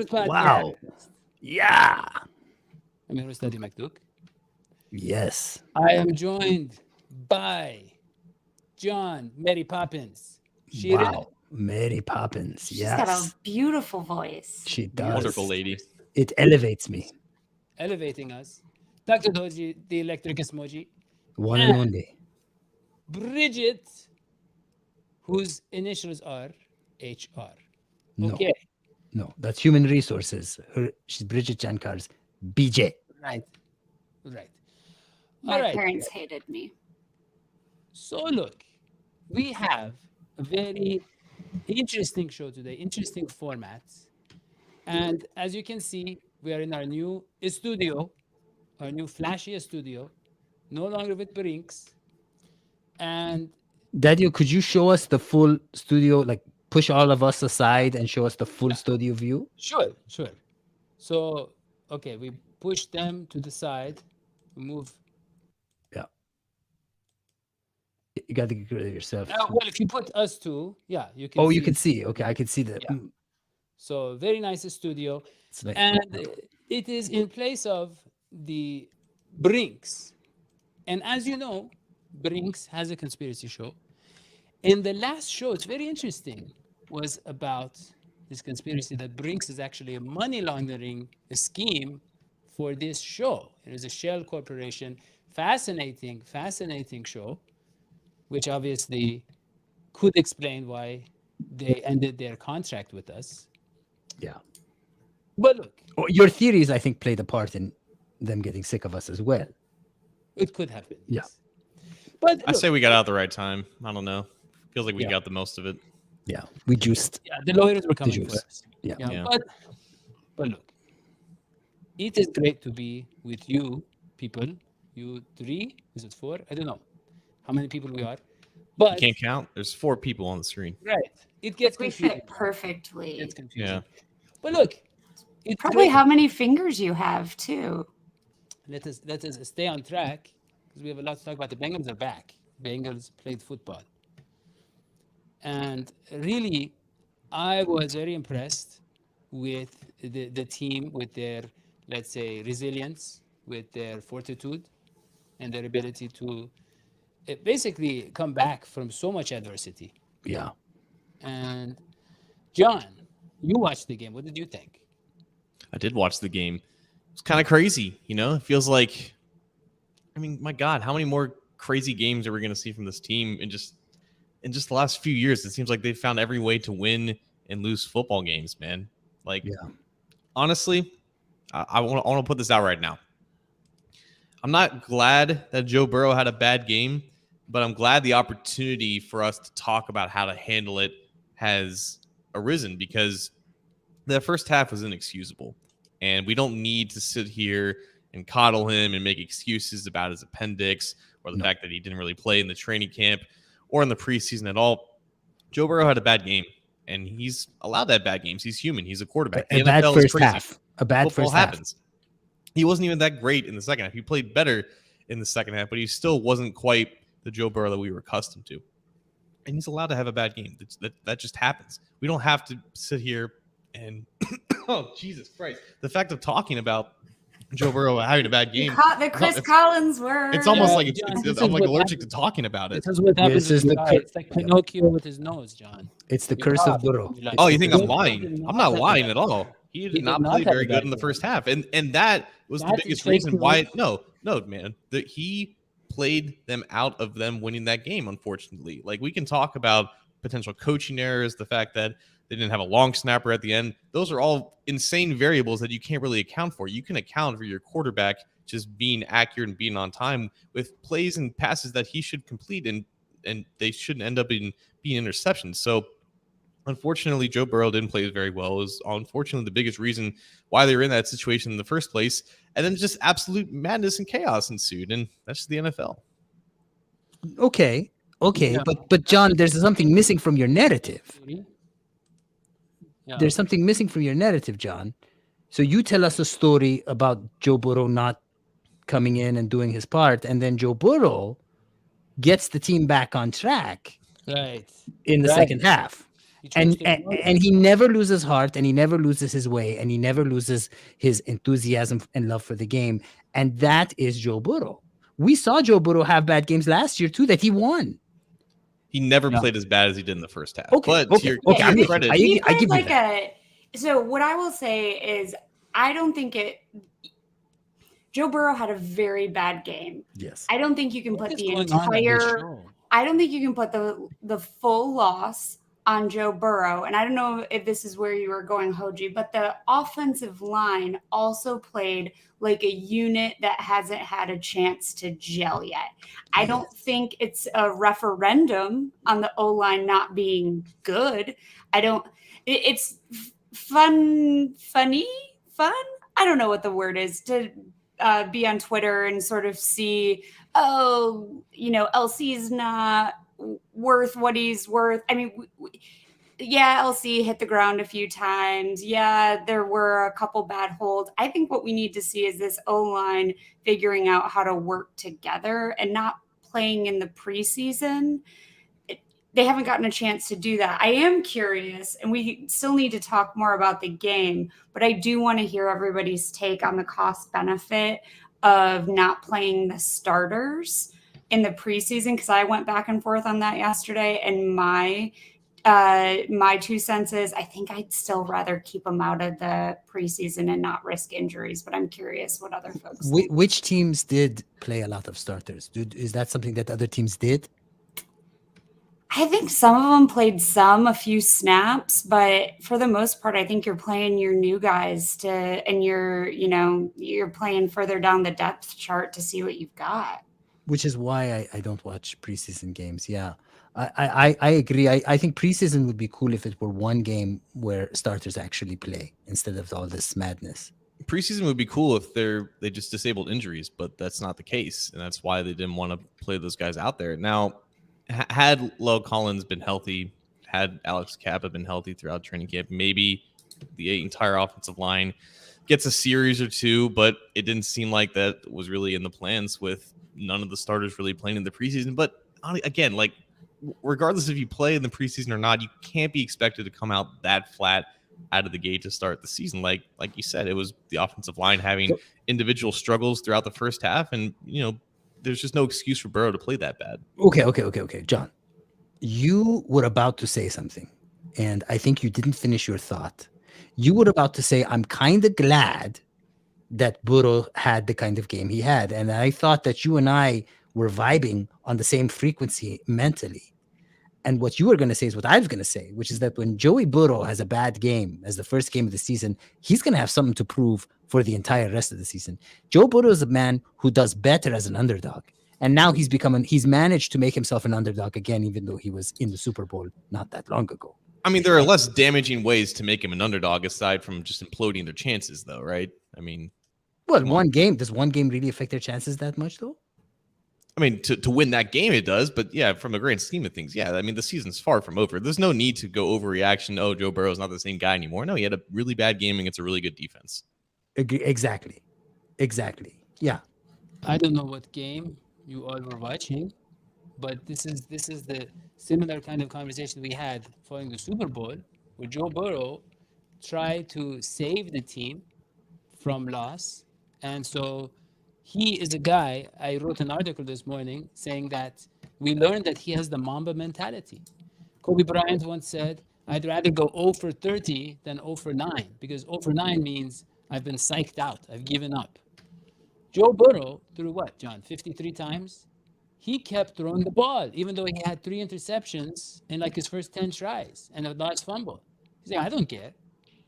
Playmakers Podcast. Wow. Yeah. I'm your host, Dadio McDuke. Yes. I am joined by John Mary Poppins. Wow. Mary Poppins. She's got a Yes. beautiful voice. She does. Wonderful lady. It elevates me. Elevating us. Dr. Hodgie, the electric emoji. One and only. Bridget, whose initials are HR. No. Okay. No, that's human resources. She's Bridget Jankar's BJ. Right. Right. My All right. parents hated me. So look, we have a very interesting show today, interesting format. And as you can see, we are in our new studio, our new flashy studio, no longer with Brinks. And Dadio, could you show us the full studio, like push all of us aside and show us the full studio view? sure. So, okay, we push them to the side, move. Yeah. You got to get rid of yourself. Well, if you put us two, yeah, you can Oh, see. you can see. Okay, I can see that. Yeah. So very nice studio. It's like, And it is in place of the Brinks. And as you know, Brinks has a conspiracy show. In the last show, it's very interesting, was about this conspiracy that Brinks is actually a money laundering scheme for this show. It is a shell corporation. Fascinating show, which obviously could explain why they ended their contract with us. yeah. But look, Oh, your theories, I think, played a part in them getting sick of us as well. it could have been. Yeah. yes. But I look, say we got out at the right time. I don't know. Feels like we Yeah. got the most of it. Yeah. We juiced. yeah, the lawyers were coming for juice. us. Yeah. Yeah. But look, it is great to be with you people. You three? Is it four? I don't know how many people we are. But You can't count. There's 4 people on the screen. right, it gets We confusing. fit perfectly. It's confusing. Yeah. But look, it's Probably great. how many fingers you have too. Let us stay on track because we have a lot to talk about. The Bengals are back. Bengals played football, and really, I was very impressed with the team, with their, let's say, resilience, with their fortitude, and their ability to basically come back from so much adversity. Yeah. And John, you watched the game. What did you think? I did watch the game. It's kind of crazy, you know? It feels like, I mean, my God, how many more crazy games are we going to see from this team in just the last few years? It seems like they've found every way to win and lose football games, man. Like, Yeah. honestly, I want to put this out right now. I'm not glad that Joe Burrow had a bad game, but I'm glad the opportunity for us to talk about how to handle it has arisen, because the first half was inexcusable. And we don't need to sit here and coddle him and make excuses about his appendix or the fact that he didn't really play in the training camp or in the preseason at all. Joe Burrow had a bad game, and he's allowed that bad games. He's human. He's a quarterback. A The bad NFL is first crazy. half. A bad Football first half. happens. He wasn't even that great in the second half. He played better in the second half, but he still wasn't quite the Joe Burrow that we were accustomed to. And he's allowed to have a bad game. That just happens. We don't have to sit here and oh, Jesus Christ. The fact of talking about Joe Burrow having a bad You game, caught the Chris Collins word. it's almost Yeah, like John, this is I'm like what allergic to happens. talking about it. This is what happens. This is with the the cur- It's like Pinocchio with his nose, John. It's the You curse of laugh. Burrow. You like- Oh, you think Joe I'm Burrow lying? did I'm not not have lying that. at all. He did did not not play have very a good bad in the game. first half. And that was the That's biggest fake reason why news. no, man. That he played them out of them winning that game, unfortunately. Like, we can talk about potential coaching errors, the fact that they didn't have a long snapper at the end. Those are all insane variables that you can't really account for. You can account for your quarterback just being accurate and being on time with plays and passes that he should complete, and they shouldn't end up being interceptions. So unfortunately, Joe Burrow didn't play very well. It was unfortunately the biggest reason why they were in that situation in the first place. And then just absolute madness and chaos ensued. And that's just the NFL. Okay. Yeah. But John, there's something missing from your narrative. Yeah. There's something missing from your narrative, John. So you tell us a story about Joe Burrow not coming in and doing his part, and then Joe Burrow gets the team back on track Right. in the Right. second half. He chose And, to and ignore that. and he never loses heart, and he never loses his way, and he never loses his enthusiasm and love for the game. And that is Joe Burrow. We saw Joe Burrow have bad games last year too that he won. He never Yeah. played as bad as he did in the first half. Okay, But okay, to okay, your I'm with you. credit, He I played give you like that. so what I will say is I don't think Joe Burrow had a very bad game. Yes. I don't think you can What put is the going on this entire show? I don't think you can put the full loss on Joe Burrow. And I don't know if this is where you were going, Hodgie, but the offensive line also played like a unit that hasn't had a chance to gel yet. I don't think it's a referendum on the O-line not being good. It's fun. I don't know what the word is to be on Twitter and sort of see, LC's not worth what he's worth. I mean, yeah, LC hit the ground a few times. Yeah, there were a couple bad holds. I think what we need to see is this O-line figuring out how to work together and not playing in the preseason. They haven't gotten a chance to do that. I am curious, and we still need to talk more about the game, but I do want to hear everybody's take on the cost benefit of not playing the starters in the preseason, because I went back and forth on that yesterday, and my 2 cents is I think I'd still rather keep them out of the preseason and not risk injuries, but I'm curious what other folks think. Which teams did play a lot of starters? Is that something that other teams did? I think some of them played a few snaps, but for the most part, I think you're playing your new guys and you're playing further down the depth chart to see what you've got. Which is why I don't watch preseason games. Yeah, I agree. I think preseason would be cool if it were one game where starters actually play instead of all this madness. preseason would be cool if they just disabled injuries, but that's not the case, and that's why they didn't want to play those guys out there. Now, had Low Collins been healthy, had Alex Kappa been healthy throughout training camp, maybe the entire offensive line gets a series or two, but it didn't seem like that was really in the plans with none of the starters really playing in the preseason. But again, like regardless if you play in the preseason or not, you can't be expected to come out that flat out of the gate to start the season. Like you said, it was the offensive line having individual struggles throughout the first half, and there's just no excuse for Burrow to play that bad. Okay. John, you were about to say something, and I think you didn't finish your thought. You were about to say, I'm kind of glad that Burrow had the kind of game he had. And I thought that you and I were vibing on the same frequency mentally. And what you were going to say is what I was going to say, which is that when Joey Burrow has a bad game as the first game of the season, he's going to have something to prove for the entire rest of the season. Joe Burrow is a man who does better as an underdog. And now he's managed to make himself an underdog again, even though he was in the Super Bowl not that long ago. I mean, there are less damaging ways to make him an underdog aside from just imploding their chances, though, right? I mean, well, does one game really affect their chances that much, though? I mean, to win that game, it does. But yeah, from the grand scheme of things, yeah, I mean, the season's far from over. There's no need to go overreaction. Oh, Joe Burrow's not the same guy anymore. No, he had a really bad game against a really good defense. Exactly. Yeah. I don't know what game you all were watching, but this is the similar kind of conversation we had following the Super Bowl, where Joe Burrow tried to save the team from loss. And so he is a guy, I wrote an article this morning saying that we learned that he has the Mamba mentality. Kobe Bryant once said, I'd rather go 0 for 30 than 0 for 9, because 0 for 9 means I've been psyched out, I've given up. Joe Burrow threw what, John, 53 times? He kept throwing the ball, even though he had 3 interceptions in like his first 10 tries and a large fumble. He's like, I don't care.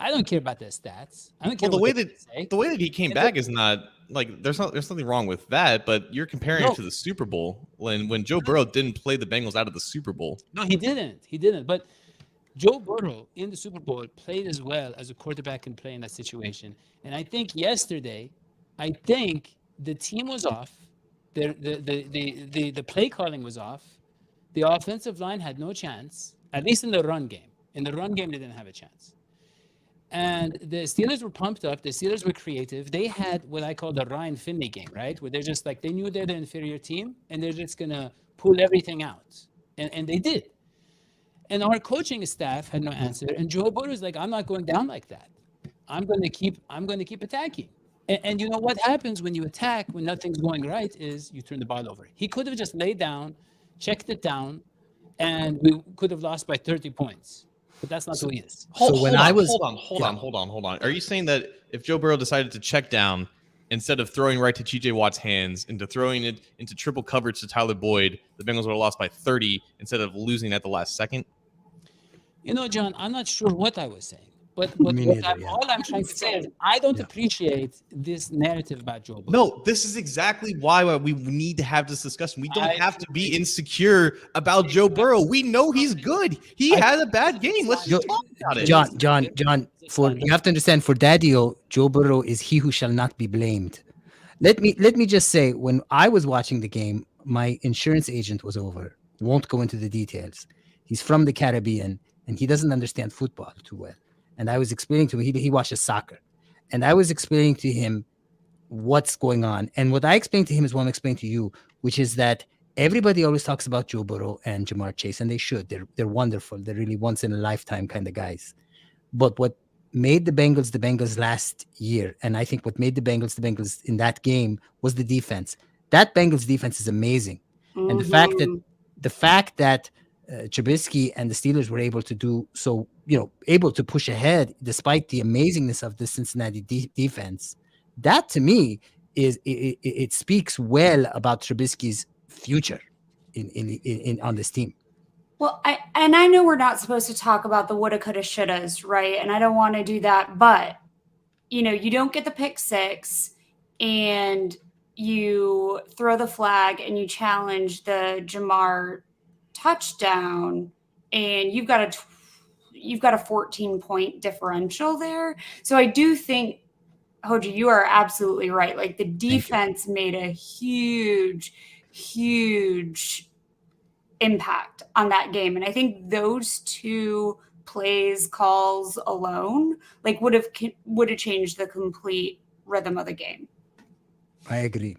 I don't care about the stats. I don't care. Well, the way that he came back is not like there's nothing wrong with that, but you're comparing it to the Super Bowl when Joe Burrow didn't play the Bengals out of the Super Bowl. No, he didn't. But Joe Burrow in the Super Bowl played as well as a quarterback can play in that situation. And I think yesterday, the team was off. The play calling was off. The offensive line had no chance, at least in the run game. In the run game, they didn't have a chance. And the Steelers were pumped up. The Steelers were creative. They had what I call the Ryan Finley game, right? Where they're just like, they knew they're the inferior team, and they're just going to pull everything out. And they did. And our coaching staff had no answer. And Joe Burrow is like, I'm not going down like that. I'm going to keep attacking. And you know what happens when you attack when nothing's going right is you turn the ball over. He could have just laid down, checked it down, and we could have lost by 30 points. But that's not who he is. So when I was- hold on. Are you saying that if Joe Burrow decided to check down instead of throwing right to TJ Watt's hands into throwing it into triple coverage to Tyler Boyd, the Bengals would have lost by 30 instead of losing at the last second? You know, John, I'm not sure what I was saying. But Me neither, yeah. all I'm trying to say is I don't appreciate this narrative about Joe Burrow. No, this is exactly why we need to have this discussion. We don't have to be insecure about Joe Burrow. We know he's good. He had a bad game. Let's just talk about it. John, you have to understand, for Dadio, Joe Burrow is he who shall not be blamed. Let me just say, when I was watching the game, my insurance agent was over. Won't go into the details. He's from the Caribbean and he doesn't understand football too well. And I was explaining to him, he watches soccer. And I was explaining to him what's going on. And what I explained to him is what I'm explaining to you, which is that everybody always talks about Joe Burrow and Jamar Chase, and they should. They're wonderful. They're really once in a lifetime kind of guys. But what made the Bengals last year, and I think what made the Bengals in that game was the defense. That Bengals defense is amazing. Mm-hmm. And the fact that Trubisky and the Steelers were able to do so, able to push ahead despite the amazingness of the Cincinnati defense. That to me is it speaks well about Trubisky's future in on this team. Well, I know we're not supposed to talk about the woulda, coulda, shouldas, right? And I don't want to do that, but you don't get the pick six, and you throw the flag, and you challenge the Jamar touchdown, and you've got a 14-point differential there. So I do think, Hodgie, you are absolutely right. Like, the defense made a huge impact on that game. And I think those two plays, calls alone, like would have changed the complete rhythm of the game. I agree.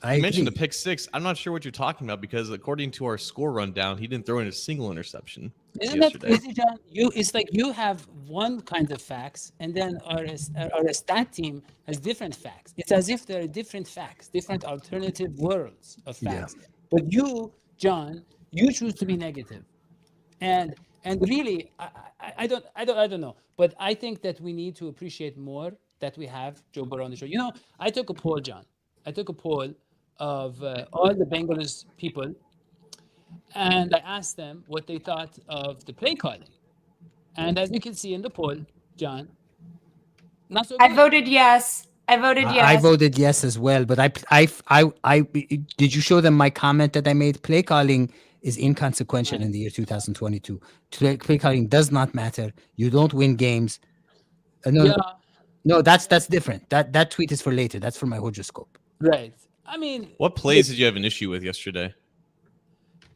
You mentioned the pick six. I'm not sure what you're talking about because according to our score rundown, he didn't throw in a single interception. Isn't that crazy, John? It's like you have one kind of facts, and then our stat team has different facts. It's as if there are different facts, different alternative worlds of facts. Yeah. But you, John, you choose to be negative, and really, I don't know. But I think that we need to appreciate more that we have Joe Burrow on the show. I took a poll, John. I took a poll of all the Bengals people, and I asked them what they thought of the play calling. And as you can see in the poll, John, not so good. I voted yes. I voted yes as well. But I did you show them my comment that I made? Play calling is inconsequential in the year 2022. Play calling does not matter. You don't win games. No, that's different. That tweet is for later. That's for my horoscope. Right. I mean, what plays did you have an issue with yesterday,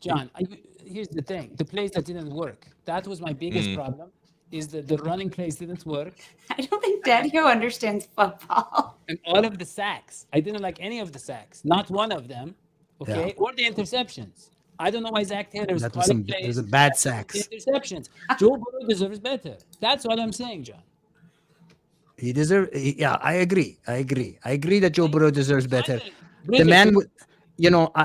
John? Here's the thing: the plays that didn't work. That was my biggest problem. Is that the running plays didn't work? I don't think Dadio understands football. And all of the sacks, I didn't like any of the sacks. Not one of them. Okay, or the interceptions. I don't know why Zack Taylor was calling plays. There's a bad sacks. Interceptions. Joe Burrow deserves better. That's all I'm saying, John. He deserves. Yeah, I agree. I agree that Joe Burrow deserves better. Bridget, the man,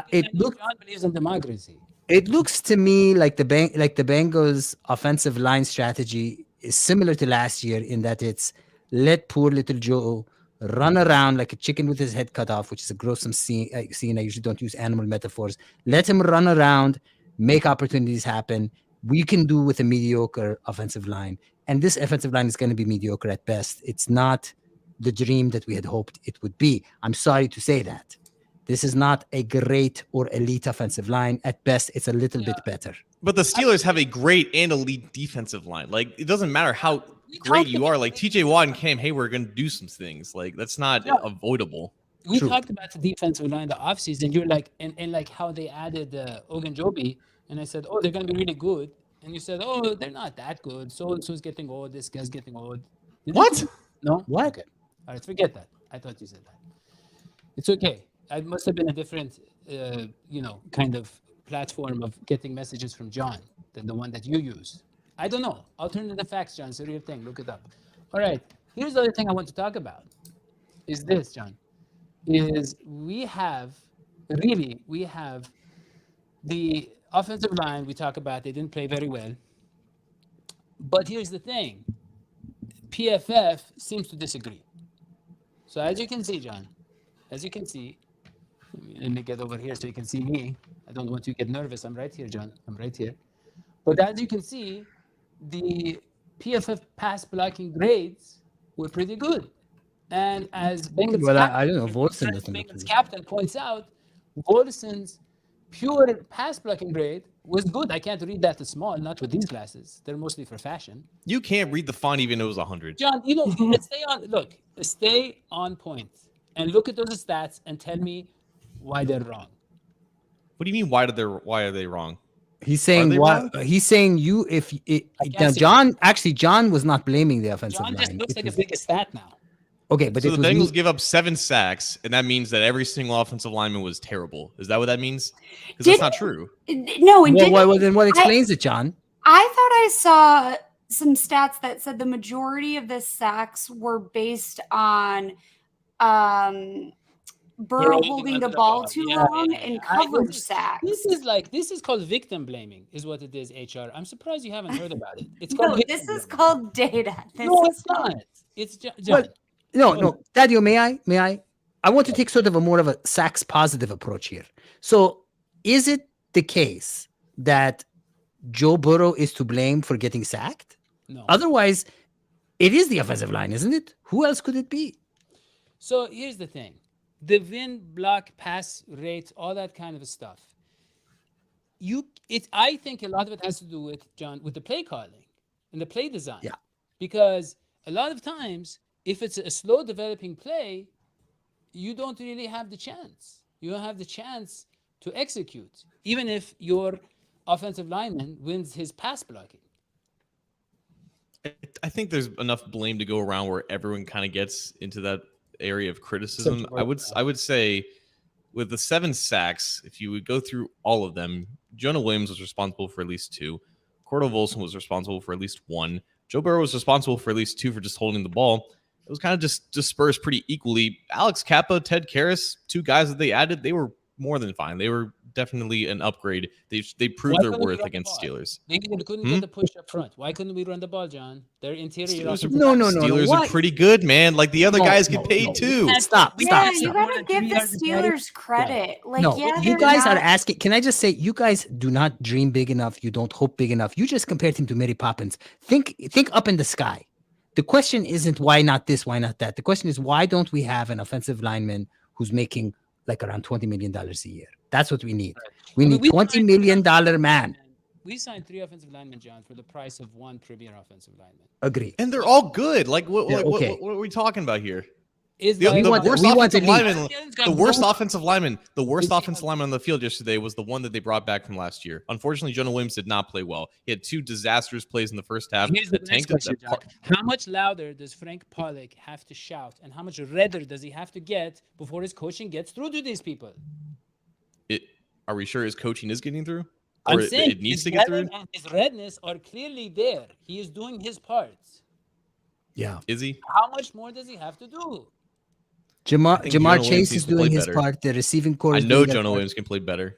it looks. John believes in democracy. It looks to me like the Bengals' offensive line strategy is similar to last year in that it's let poor little Joe run around like a chicken with his head cut off, which is a gruesome scene. I usually don't use animal metaphors. Let him run around, make opportunities happen. We can do with a mediocre offensive line. And this offensive line is going to be mediocre at best. It's not the dream that we had hoped it would be. I'm sorry to say that. This is not a great or elite offensive line. At best, it's a little bit better. But the Steelers have a great and elite defensive line. Like, it doesn't matter how great you are. Like, TJ Watt and Cam Hayward are going to do some things. Like, that's not avoidable. We talked about the defensive line in the offseason. You're like, and like how they added Ogunjobi. And I said, they're going to be really good. And you said, they're not that good. So-and-so's getting old. This guy's getting old. What? No? What? Okay. All right, forget that. I thought you said that. It's okay. It must have been a different, kind of platform of getting messages from John than the one that you use. I don't know. Alternative facts, John. It's a real thing. Look it up. All right. Here's the other thing I want to talk about. Is this, John? Is we have the offensive line we talk about. They didn't play very well. But here's the thing. PFF seems to disagree. So as you can see, John, as you can see, let me get over here so you can see me. I don't want you to get nervous. I'm right here, John. I'm right here. But as you can see, the PFF pass blocking grades were pretty good. And as Bengals Well, captain, I don't know. Volson as doesn't look Bengals good. captain points out, Volson's pure pass blocking grade was good. I can't read that small, not with these glasses. They're mostly for fashion. You can't read the font even though it was 100. John, stay on point and look at those stats and tell me why they're wrong. What do you mean? Why are they wrong? He's saying they why? wrong? He's saying you. Now, see- John was not blaming the offensive John just line. looks It like a was- big stat now. okay, but So it the was Bengals me- give up 7 sacks, and that means that every single offensive lineman was terrible. Is that what that means? Because that's not true. No, and Well, then what explains it, John? I thought I saw some stats that said the majority of the sacks were based on Burrow holding holding onto the the ball ball. too Yeah, long yeah, and yeah. coverage sacks. This is called victim blaming, is what it is. HR. I'm surprised you haven't heard about it. It's called No, victim this is blaming. called data. This No, is it's not. It's John. Well, no, Dadio, may I? I want to take sort of a more of a sacks positive approach here. So, is it the case that Joe Burrow is to blame for getting sacked? No. Otherwise, it is the offensive line, isn't it? Who else could it be? So here's the thing. The win, block, pass rates, all that kind of stuff. I think a lot of it has to do with, John, with the play calling and the play design. Yeah. Because a lot of times, if it's a slow developing play, you don't really have the chance. You don't have the chance to execute, even if your offensive lineman wins his pass blocking. I think there's enough blame to go around where everyone kind of gets into that area of criticism. I would say with the 7 sacks, if you would go through all of them, Jonah Williams was responsible for at least 2. Cordell Volson was responsible for at least 1. Joe Burrow was responsible for at least 2 for just holding the ball. It was kind of just dispersed pretty equally. Alex Kappa, Ted Karras, 2 guys that they added, they were more than fine. They were definitely an upgrade. They proved Why their couldn't we worth run the against ball? Steelers. Maybe they couldn't get the push up front. Why couldn't we run the ball, John? Their interior. Steelers are, offensive No, line- no, no. Steelers Why? are pretty good, man. Like the other No, guys no, get paid no. too. Stop. Yeah, you stop. gotta give the Steelers credit. Like, No, yeah, you they're guys are not- asking. Can I just say, you guys do not dream big enough. You don't hope big enough. You just compared him to Mary Poppins. Think up in the sky. The question isn't why not this, why not that. The question is, why don't we have an offensive lineman who's making like around $20 million a year? That's what we need. We need $20 million man. We signed 3 offensive linemen, John, for the price of 1 premier offensive lineman. Agree. And they're all good. Like what? Yeah, okay. What are we talking about here? Is The, like- the want- worst we want offensive elite. lineman, the worst offensive lineman on the field yesterday was the one that they brought back from last year. Unfortunately, Jonah Williams did not play well. He had 2 disastrous plays in the first half. Here's the that next tanked question, that John. How much louder does Frank Pollock have to shout, and how much redder does he have to get before his coaching gets through to these people? Are we sure his coaching is getting through? I'm Or saying it needs his to get through? redness and his redness are clearly there. He is doing his parts. Yeah. Is he? How much more does he have to do? Jamar think Jonah Jamar Williams Chase needs is to play doing his better. part. The receiving core I is know doing their Jonah part. Williams can play better.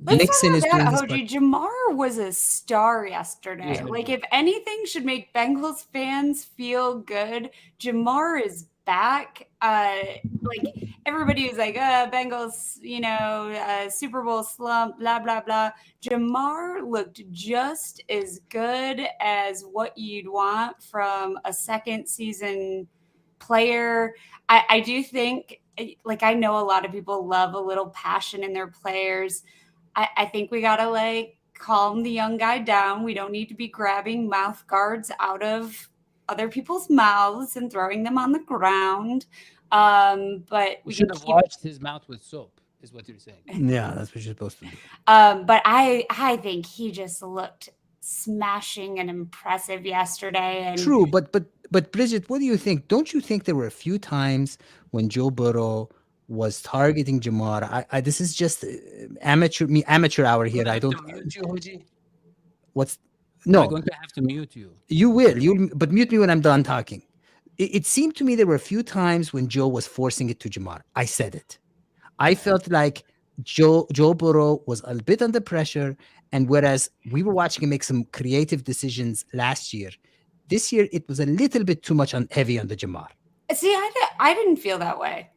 Let's Nixon talk is about doing that, his part. Hodgie. Jamar was a star yesterday. Yeah. Like, if anything should make Bengals fans feel good, Jamar is back. Like, everybody was like, Bengals, Super Bowl slump, blah, blah, blah. Jamar looked just as good as what you'd want from a second season player. I do think, like, I know a lot of people love a little passion in their players. I think we got to calm the young guy down. We don't need to be grabbing mouth guards out of other people's mouths and throwing them on the ground. But We we should can have keep, washed his mouth with soap, is what you're saying. Yeah, that's what you're supposed to do. but I think he just looked smashing and impressive yesterday. And True, but Bridget, what do you think? Don't you think there were a few times when Joe Burrow was targeting Jamar. This is just amateur hour here. I don't. Mute you, Hodgie? What's I'm no? going to have to mute you. You will. But mute me when I'm done talking. It seemed to me there were a few times when Joe was forcing it to Jamar. I said it. I felt like Joe Burrow was a bit under pressure, and whereas we were watching him make some creative decisions last year, this year it was a little bit too much heavy on the Jamar. See, I didn't feel that way.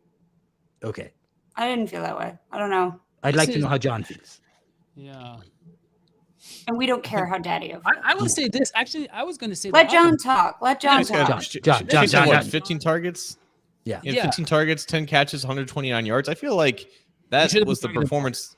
Okay. I didn't feel that way. I don't know. I'd like to know how John feels. Yeah. And we don't care how Dadio feels. I will say this. Actually, I was going to say Let John talk. Let John talk. John. 15 targets. Yeah. 15 targets, 10 catches, 129 yards. I feel like that was the performance.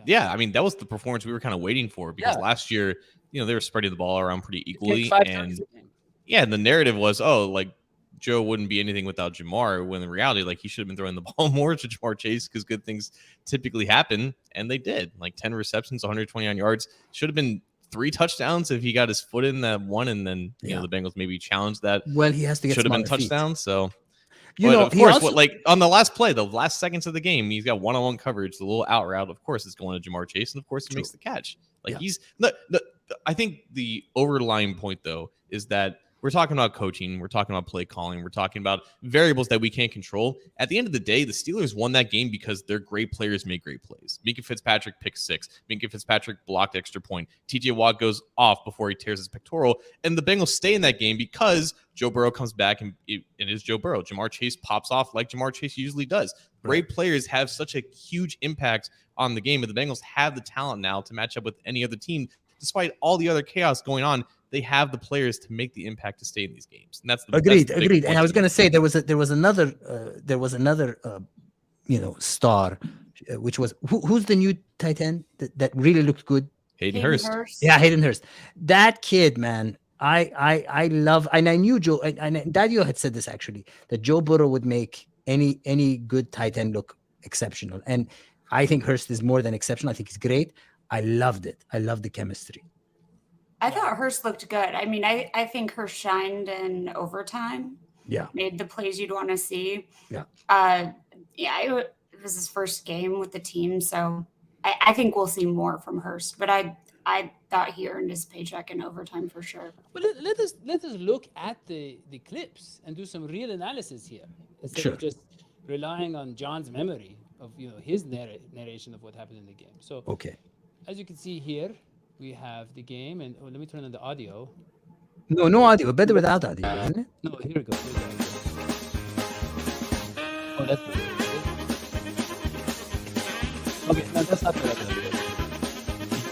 Yeah, I mean, that was the performance we were kind of waiting for because last year, they were spreading the ball around pretty equally. And the narrative was, like Joe wouldn't be anything without Jamar, when in reality, like he should have been throwing the ball more to Jamar Chase because good things typically happen. And they did. Like 10 receptions, 129 yards. Should have been 3 touchdowns if he got his foot in that one. And then, the Bengals maybe challenged that. Well, he has to get should have been smaller feet. touchdowns. So. Of course, on the last play, the last seconds of the game, he's got one-on-one coverage, the little out route. Of course, it's going to Jamar Chase, and of course, he makes the catch. I think the overlying point, though, is that we're talking about coaching, we're talking about play calling, we're talking about variables that we can't control. At the end of the day, the Steelers won that game because their great players made great plays. Minkah Fitzpatrick picked 6. Minkah Fitzpatrick blocked extra point. TJ Watt goes off before he tears his pectoral. And the Bengals stay in that game because Joe Burrow comes back, and it is Joe Burrow. Jamar Chase pops off like Jamar Chase usually does. Great players have such a huge impact on the game, but the Bengals have the talent now to match up with any other team. Despite all the other chaos going on, they have the players to make the impact to stay in these games. And that's the agreed. And I was going to say there was another star, which was who's the new tight end that really looked good? Hayden Hurst. Yeah, Hayden Hurst. That kid, man. I love, and I knew Joe, and Dadio had said this actually, that Joe Burrow would make any good tight end look exceptional. And I think Hurst is more than exceptional. I think he's great. I loved it. I love the chemistry. I thought Hurst looked good. I mean, I think Hurst shined in overtime. Yeah. Made the plays you'd want to see. Yeah. It was his first game with the team, so I think we'll see more from Hurst. But I thought he earned his paycheck in overtime for sure. But let us look at the clips and do some real analysis here instead of just relying on John's memory of his narration of what happened in the game. So as you can see here, we have the game, and let me turn on the audio. No audio. Better without audio, isn't it? No, here we go. Oh, that's good. Okay, no, that's not the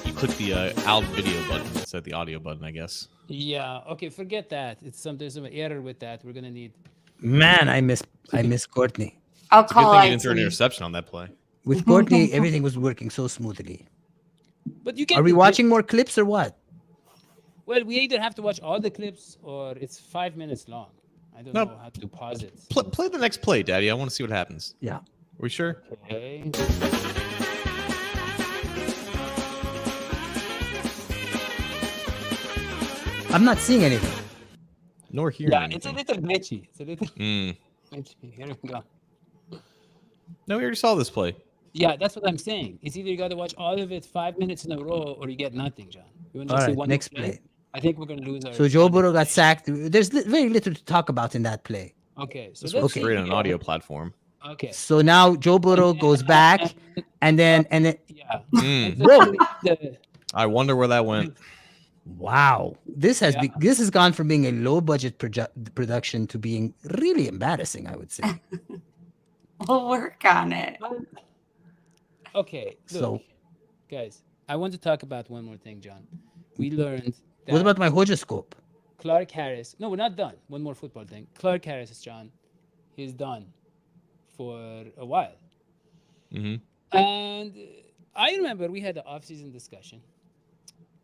You click the out video button instead of the audio button, I guess. Yeah. Okay, forget that. There's some error with that. We're gonna need. Man, I miss Courtney. I'll It's a call good thing it. you didn't throw an interception on that play. With Courtney, everything was working so smoothly. But you get. Are we watching more clips or what? Well, we either have to watch all the clips or it's 5 minutes long. I don't know how to pause it. Play the next play, Daddy. I want to see what happens. Yeah. Are we sure? Okay. I'm not seeing anything. Nor hearing Yeah, anything. it's a little glitchy. glitchy. Here we go. No, we already saw this play. Yeah, that's what I'm saying. It's either you got to watch all of it 5 minutes in a row or you get nothing, John. You want to All see right, one next play? play. I think we're going to lose our. So Joe Burrow got sacked. There's very little to talk about in that play. Okay, so This let's works see great on an here. audio platform. Okay. So now Joe Burrow goes back, and then Yeah. Whoa. I wonder where that went. Wow, this has gone from being a low budget production to being really embarrassing, I would say. We'll work on it. Okay. Look, So- guys, I want to talk about one more thing, John. We learned that What about my horoscope? Clark Harris. No, we're not done. One more football thing. Clark Harris, John, he's done for a while. Mm-hmm. And I remember we had an off-season discussion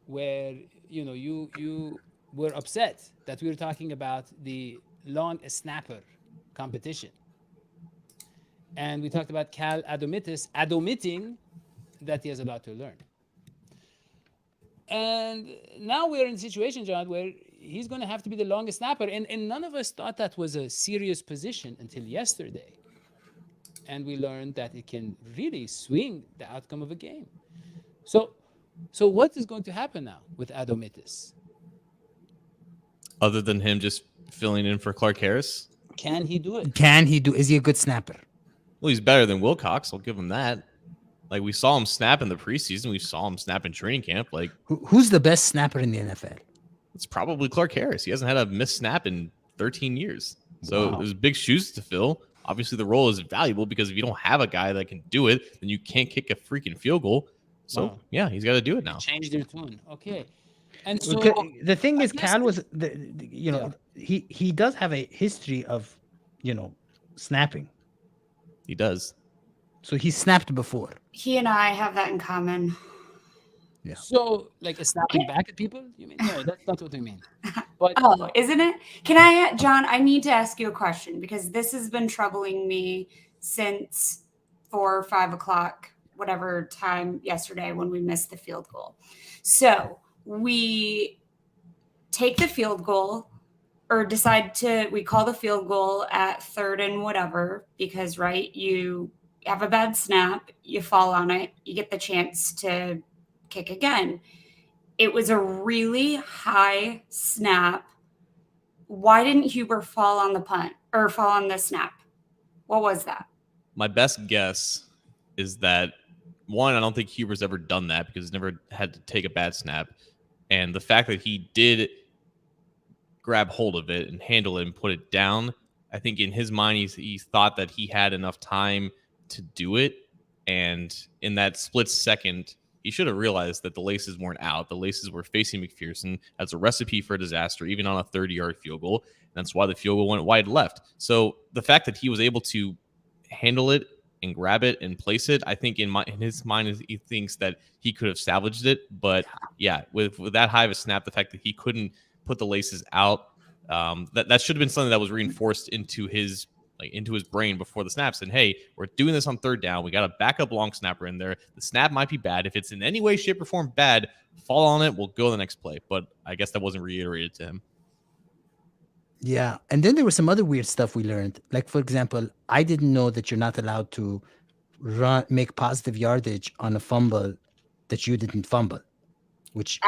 where you were upset that we were talking about the long snapper competition, and we talked about Cal admitting that he has a lot to learn. And now we're in a situation, John, where he's going to have to be the longest snapper, and none of us thought that was a serious position until yesterday. and we learned that it can really swing the outcome of a game. So what is going to happen now with Adomitis? Other than him just filling in for Clark Harris, Can he do it? Can he do? Is he a good snapper? well, he's better than Wilcox. I'll give him that. Like we saw him snap in the preseason, we saw him snap in training camp. Like Who's the best snapper in the NFL? it's probably Clark Harris. He hasn't had a missed snap in 13 years. So Wow. there's big shoes to fill. Obviously, the role is valuable because if you don't have a guy that can do it, then you can't kick a freaking field goal. So Wow. yeah, he's got to do it now. Change their tune. Okay. And so The thing I is, guess Cal the- was, he does have a history of, snapping. He does. So he snapped before. He and I have that in common. So, like a snapping back at people? You mean? No, that's not what we mean. But Oh, isn't it? Can I, John? I need to ask you a question because this has been troubling me since 4 or 5 o'clock, whatever time yesterday when we missed the field goal. So we take the field goal or we call the field goal at 3rd and whatever because, right, you have a bad snap, you fall on it, you get the chance to kick again. It was a really high snap. Why didn't Huber fall on the punt or fall on the snap? What was that? My best guess is that one, I don't think Huber's ever done that because he's never had to take a bad snap. And the fact that he did grab hold of it and handle it and put it down, I think in his mind, he thought that he had enough time to do it. And in that split second, he should have realized that the laces weren't out. The laces were facing McPherson. That's a recipe for disaster, even on a 30-yard field goal. And that's why the field goal went wide left. So the fact that he was able to handle it and grab it and place it, I think in his mind, he thinks that he could have salvaged it. But yeah, with that high of a snap, the fact that he couldn't put the laces out, that should have been something that was reinforced into his brain before the snap, saying, hey, we're doing this on 3rd down. We got a backup long snapper in there. The snap might be bad. If it's in any way, shape, or form bad, fall on it. We'll go to the next play. But I guess that wasn't reiterated to him. Yeah. And then there was some other weird stuff we learned. Like, for example, I didn't know that you're not allowed to make positive yardage on a fumble that you didn't fumble, which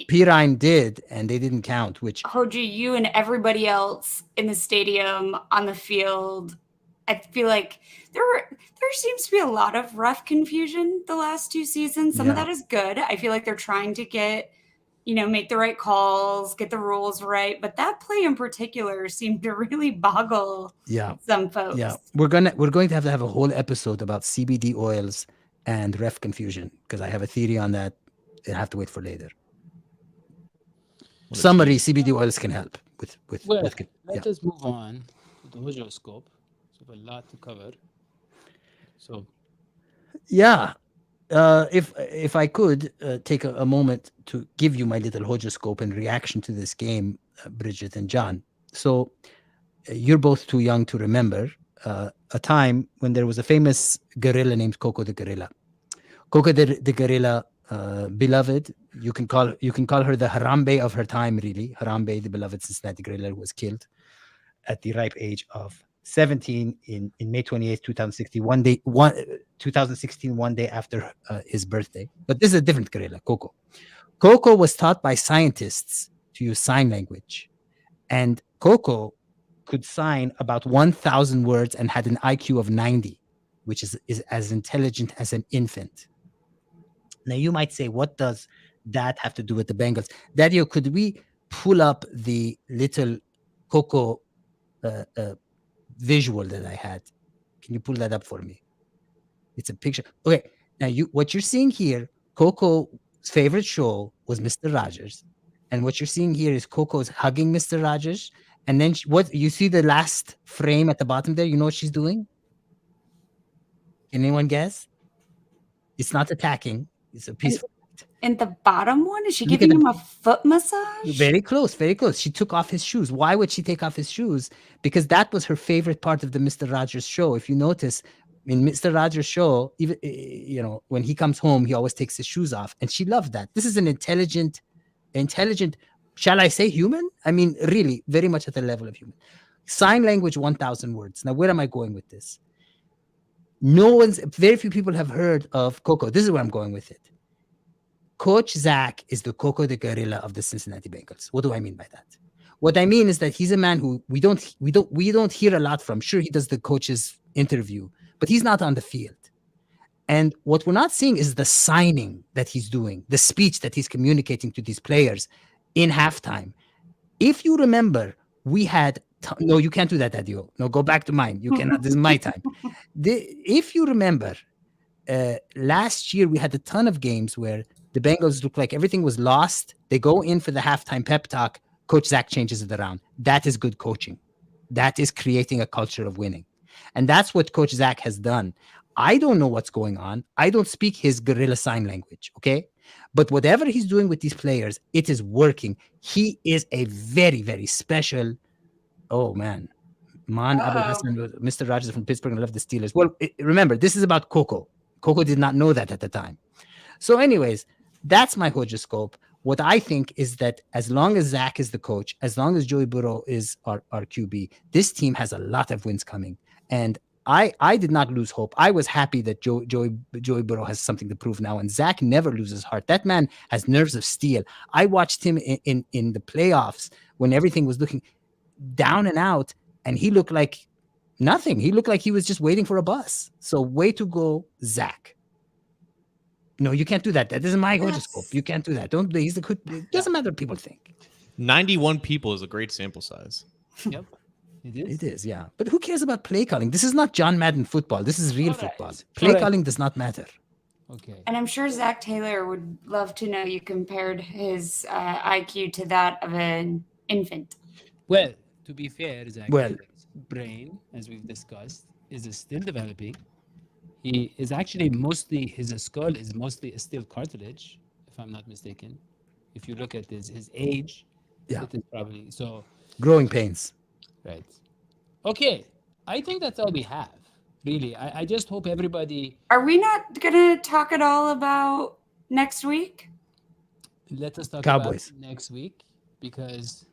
Pirine did, and they didn't count, which Hodgie, you and everybody else in the stadium, on the field, I feel like there seems to be a lot of ref confusion the last 2 seasons. Some of that is good. I feel like they're trying to get, make the right calls, get the rules right. But that play in particular seemed to really boggle some folks. Yeah, we're going to have a whole episode about CBD oils and ref confusion because I have a theory on that. I have to wait for later. Summary: CBD oils can help with. Let us move on to the horoscope. So we have a lot to cover. So yeah, if I could take a moment to give you my little horoscope in reaction to this game, Bridget and John. So you're both too young to remember a time when there was a famous gorilla named Coco the gorilla. Coco the gorilla. Beloved, you can call her the Harambe of her time, really. Harambe, the beloved Cincinnati gorilla, was killed at the ripe age of 17 in May 28th, 2016, one day after his birthday. But this is a different gorilla, Coco. Coco was taught by scientists to use sign language, and Coco could sign about 1,000 words and had an IQ of 90, which is as intelligent as an infant. Now, you might say, what does that have to do with the Bengals? Dadio, could we pull up the little Coco visual that I had? Can you pull that up for me? It's a picture. Okay. Now, what you're seeing here, Coco's favorite show was Mr. Rogers. And what you're seeing here is Coco's hugging Mr. Rogers. And then what you see the last frame at the bottom there? You know what she's doing? Can anyone guess? It's not attacking. It's a peaceful. And the bottom one, is she giving him a foot massage? Very close, very close. She took off his shoes. Why would she take off his shoes? Because that was her favorite part of the Mr. Rogers show. If you notice, in Mr. Rogers' show, even when he comes home, he always takes his shoes off, and she loved that. This is an intelligent, shall I say human? I mean, really, very much at the level of human. Sign language, 1,000 words. Now, where am I going with this? very few people have heard of Coco. This is where I'm going with it. Coach Zack is the Coco the Gorilla of the Cincinnati Bengals. What do I mean by that? What I mean is that he's a man who we don't hear a lot from. Sure, he does the coach's interview, but he's not on the field. And what we're not seeing is the signing that he's doing, the speech that he's communicating to these players in halftime. If you remember, we had no, you can't do that, Dadio. No, go back to mine. You cannot. This is my time. If you remember, last year we had a ton of games where the Bengals looked like everything was lost. They go in for the halftime pep talk. Coach Zack changes it around. That is good coaching. That is creating a culture of winning. And that's what Coach Zack has done. I don't know what's going on. I don't speak his guerrilla sign language, okay? But whatever he's doing with these players, it is working. He is a very, very special. Oh, man. Abu Hassan, Mr. Rogers from Pittsburgh, and love the Steelers. Well, remember, this is about Coco. Coco did not know that at the time. So anyways, that's my horoscope. What I think is that as long as Zack is the coach, as long as Joey Burrow is our QB, this team has a lot of wins coming. And I did not lose hope. I was happy that Joey Burrow has something to prove now. And Zack never loses heart. That man has nerves of steel. I watched him in the playoffs when everything was looking down and out, and he looked like nothing. He looked like he was just waiting for a bus. So way to go, Zack. No, you can't do that. That isn't my horoscope. You can't do that. Don't. He's the good. It doesn't matter what people think. 91 people is a great sample size. Yep. It is, yeah. But who cares about play calling? This is not John Madden football. This is real football. Play calling does not matter. Okay. And I'm sure Zack Taylor would love to know you compared his IQ to that of an infant. Well, to be fair, Zack Taylor's brain, as we've discussed, is still developing. He is actually his skull is mostly still cartilage, if I'm not mistaken. If you look at his age, it is probably so. Growing pains. Right. Okay. I think that's all we have. Really. I just hope everybody. Are we not going to talk at all about next week? Let us talk Cowboys about next week because,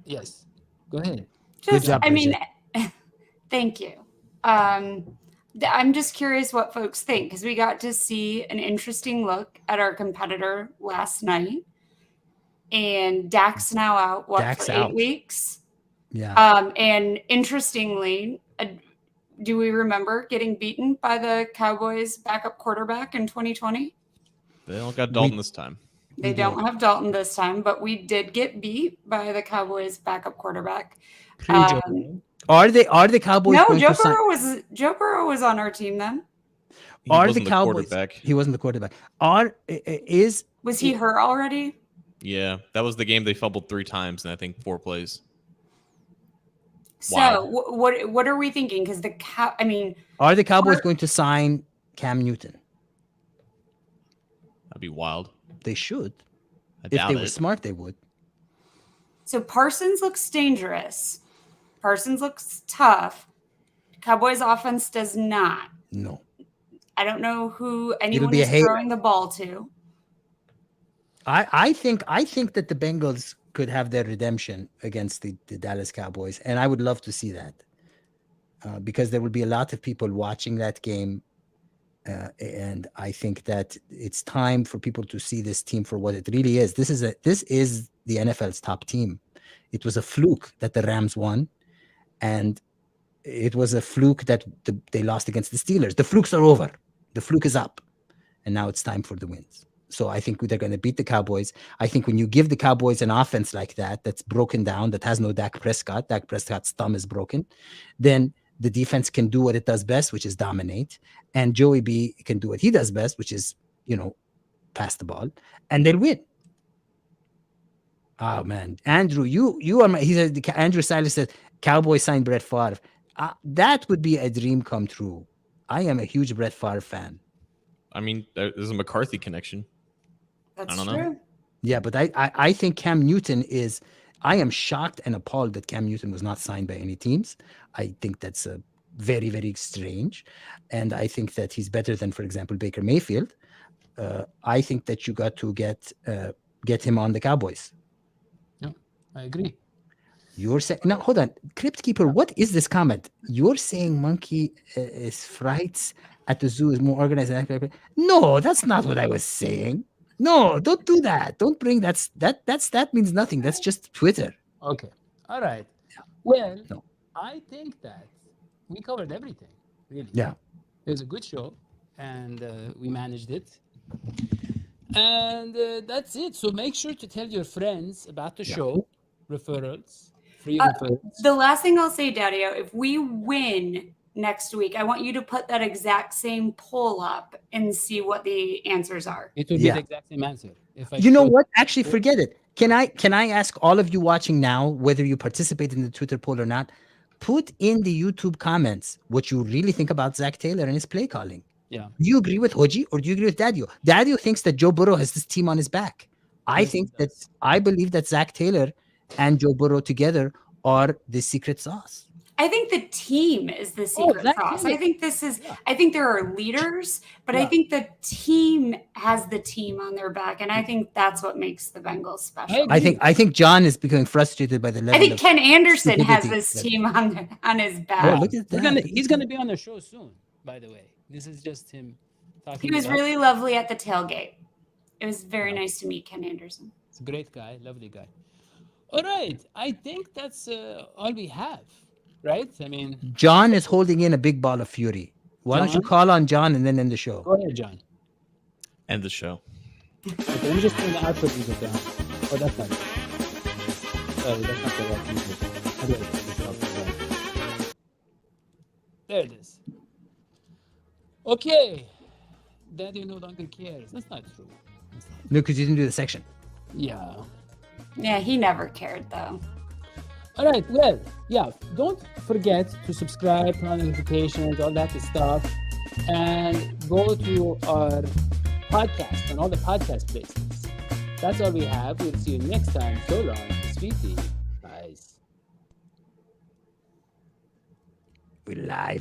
yes. Go ahead. Good job, Bridget. Thank you. I'm just curious what folks think because we got to see an interesting look at our competitor last night. And Dak's now out, for 8 weeks? Yeah. And interestingly, do we remember getting beaten by the Cowboys' backup quarterback in 2020? They don't got Dalton this time. They don't have Dalton this time, but we did get beat by the Cowboys' backup quarterback. Are the Cowboys? No, Joe Burrow was on our team then. He wasn't the quarterback. He wasn't the quarterback. Was he hurt already? Yeah, that was the game they fumbled 3 times in I think 4 plays. So Wow. what are we thinking? Because are the Cowboys going to sign Cam Newton? That'd be wild. They should. I If doubt they it. were smart, they would. So Parsons looks dangerous. Parsons looks tough. Cowboys offense does not. No. I don't know who anyone be a is hater. throwing the ball to. I think that the Bengals could have their redemption against the Dallas Cowboys, and I would love to see that because there will be a lot of people watching that game, and I think that it's time for people to see this team for what it really is. This is the NFL's top team. It was a fluke that the Rams won, and it was a fluke that they lost against the Steelers. The flukes are over. The fluke is up, and now it's time for the wins. So I think they're going to beat the Cowboys. I think when you give the Cowboys an offense like that, that's broken down, that has no Dak Prescott's thumb is broken, then the defense can do what it does best, which is dominate. And Joey B can do what he does best, which is, pass the ball, and they'll win. Oh man, Andrew, you are he said. Andrew Silas said Cowboys signed Brett Favre. That would be a dream come true. I am a huge Brett Favre fan. I mean, there's a McCarthy connection. That's I don't true. know. Yeah, but I think Cam Newton is. I am shocked and appalled that Cam Newton was not signed by any teams. I think that's very, very strange, and I think that he's better than, for example, Baker Mayfield. I think that you got to get him on the Cowboys. No, I agree. You're saying now. Hold on, Crypt Keeper. What is this comment? You're saying monkey is frights at the zoo is more organized than no, that's not what I was saying. No, don't do that. Don't bring that means nothing. That's just Twitter. Okay. All right. Well, No. I think that we covered everything, really. Yeah. It was a good show, and we managed it. And that's it. So make sure to tell your friends about the show, referrals, free referrals. The last thing I'll say, Dadio, if we win next week, I want you to put that exact same poll up and see what the answers are. It would be the exact same answer. If I You know showed- what? Actually, forget it. Can I ask all of you watching now, whether you participate in the Twitter poll or not, put in the YouTube comments what you really think about Zack Taylor and his play calling. Yeah. Do you agree with Hodgie or do you agree with Dadio? Dadio thinks that Joe Burrow has this team on his back. I believe that Zack Taylor and Joe Burrow together are the secret sauce. I think the team is the secret Zack sauce. Taylor. I think I think there are leaders, but I think the team has the team on their back. And I think that's what makes the Bengals special. I think John is becoming frustrated by the level I think of Ken Anderson has stupidity this team on his Oh, back. look at that. He's gonna be on the show soon, by the way. This is just him talking. He was about- really lovely at the tailgate. It was very nice to meet Ken Anderson. He's a great guy, lovely guy. All right. I think that's all we have, right? I mean, John is holding in a big ball of fury. Why don't you John? call on John and then end the show? go ahead, John. End the show. Okay, let me just turn the output music down. Oh, that's not it. Sorry, that's not the right music. How do I turn this off? There it is. Okay. Daddy no longer cares. That's not true. No, because you didn't do the section. Yeah. Yeah, he never cared though. All right. Well, yeah. Don't forget to subscribe, turn on notifications, all that stuff, and go to our podcast on all the podcast places. That's all we have. We'll see you next time. So long, sweetie. Bye. We're live.